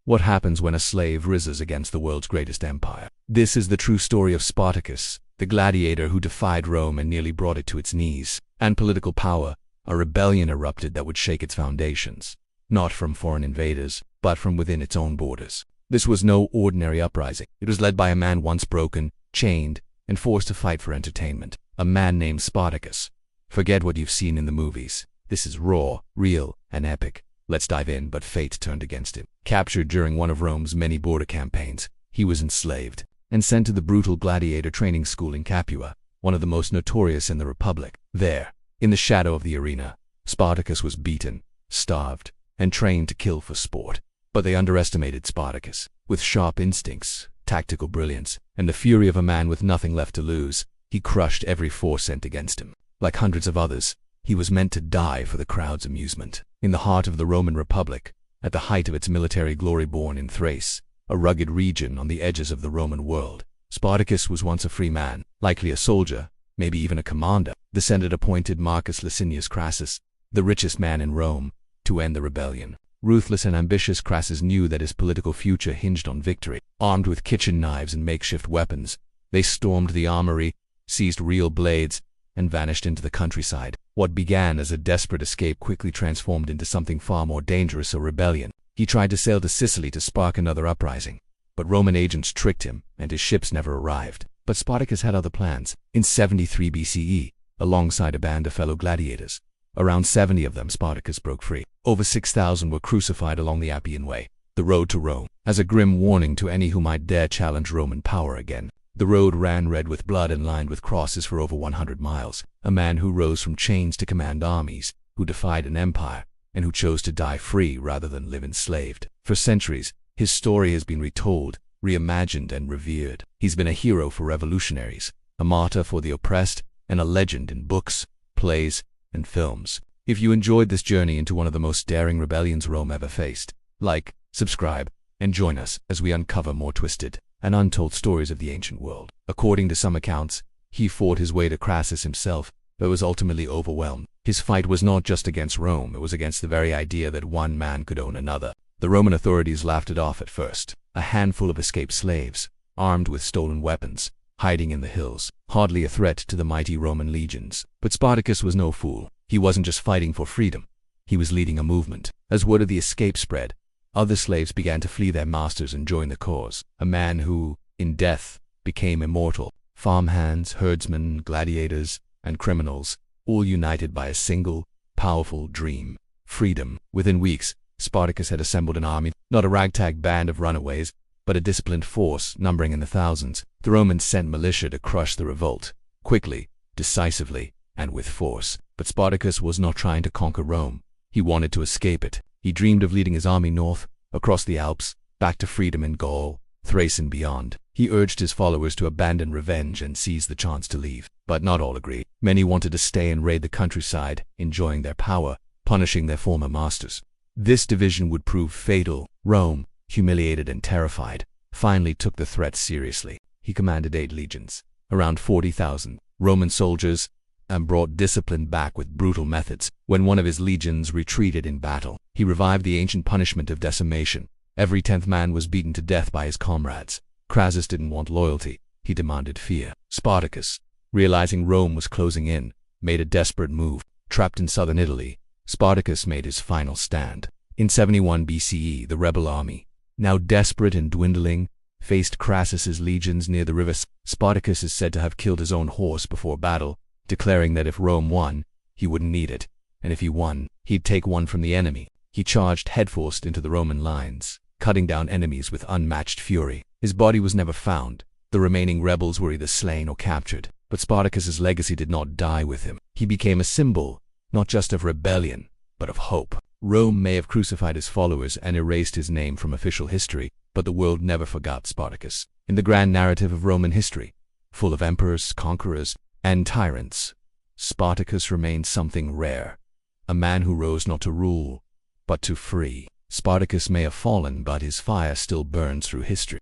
What happens when a slave rises against the world's greatest empire? This is the true story of Spartacus, the gladiator who defied Rome and nearly brought it to its knees. And political power, a rebellion erupted that would shake its foundations, not from foreign invaders, but from within its own borders. This was no ordinary uprising. It was led by a man once broken, chained, and forced to fight for entertainment. A man named Spartacus. Forget what you've seen in the movies. This is raw, real, and epic. Let's dive in, but fate turned against him. Captured during one of Rome's many border campaigns, he was enslaved and sent to the brutal gladiator training school in Capua, one of the most notorious in the Republic. There, in the shadow of the arena, Spartacus was beaten, starved, and trained to kill for sport. But they underestimated Spartacus. With sharp instincts, tactical brilliance, and the fury of a man with nothing left to lose, he crushed every force sent against him. Like hundreds of others, he was meant to die for the crowd's amusement. In the heart of the Roman Republic, at the height of its military glory born in Thrace, a rugged region on the edges of the Roman world, Spartacus was once a free man, likely a soldier, maybe even a commander. The Senate appointed Marcus Licinius Crassus, the richest man in Rome, to end the rebellion. Ruthless and ambitious, Crassus knew that his political future hinged on victory. Armed with kitchen knives and makeshift weapons, they stormed the armory, seized real blades, and vanished into the countryside. What began as a desperate escape quickly transformed into something far more dangerous, a rebellion. He tried to sail to Sicily to spark another uprising, but Roman agents tricked him, and his ships never arrived. But Spartacus had other plans. In 73 BCE, alongside a band of fellow gladiators, around 70 of them, Spartacus broke free. Over 6,000 were crucified along the Appian Way, the road to Rome, as a grim warning to any who might dare challenge Roman power again. The road ran red with blood and lined with crosses for over 100 miles. A man who rose from chains to command armies, who defied an empire, and who chose to die free rather than live enslaved. For centuries, his story has been retold, reimagined, and revered. He's been a hero for revolutionaries, a martyr for the oppressed, and a legend in books, plays, and films. If you enjoyed this journey into one of the most daring rebellions Rome ever faced, like, subscribe, and join us as we uncover more twisted and untold stories of the ancient world. According to some accounts, he fought his way to Crassus himself, but was ultimately overwhelmed. His fight was not just against Rome, it was against the very idea that one man could own another. The Roman authorities laughed it off at first. A handful of escaped slaves, armed with stolen weapons, hiding in the hills, hardly a threat to the mighty Roman legions. But Spartacus was no fool. He wasn't just fighting for freedom. He was leading a movement. As word of the escape spread, other slaves began to flee their masters and join the cause. A man who, in death, became immortal. Farmhands, herdsmen, gladiators, and criminals, all united by a single, powerful dream: freedom. Within weeks, Spartacus had assembled an army, not a ragtag band of runaways, but a disciplined force numbering in the thousands. The Romans sent militia to crush the revolt, quickly, decisively, and with force. But Spartacus was not trying to conquer Rome. He wanted to escape it. He dreamed of leading his army north, across the Alps, back to freedom in Gaul, Thrace, and beyond. He urged his followers to abandon revenge and seize the chance to leave. But not all agreed. Many wanted to stay and raid the countryside, enjoying their power, punishing their former masters. This division would prove fatal. Rome, humiliated and terrified, finally took the threat seriously. He commanded 8 legions, around 40,000 Roman soldiers, and brought discipline back with brutal methods. When one of his legions retreated in battle, he revived the ancient punishment of decimation. Every 10th man was beaten to death by his comrades. Crassus didn't want loyalty, he demanded fear. Spartacus, realizing Rome was closing in, made a desperate move. Trapped in southern Italy, Spartacus made his final stand. In 71 BCE, the rebel army, now desperate and dwindling, faced Crassus's legions near the river. Spartacus is said to have killed his own horse before battle, declaring that if Rome won, he wouldn't need it, and if he won, he'd take one from the enemy. He charged headfirst into the Roman lines, cutting down enemies with unmatched fury. His body was never found. The remaining rebels were either slain or captured. But Spartacus's legacy did not die with him. He became a symbol, not just of rebellion, but of hope. Rome may have crucified his followers and erased his name from official history, but the world never forgot Spartacus. In the grand narrative of Roman history, full of emperors, conquerors, and tyrants, Spartacus remained something rare, a man who rose not to rule, but to free. Spartacus may have fallen, but his fire still burns through history.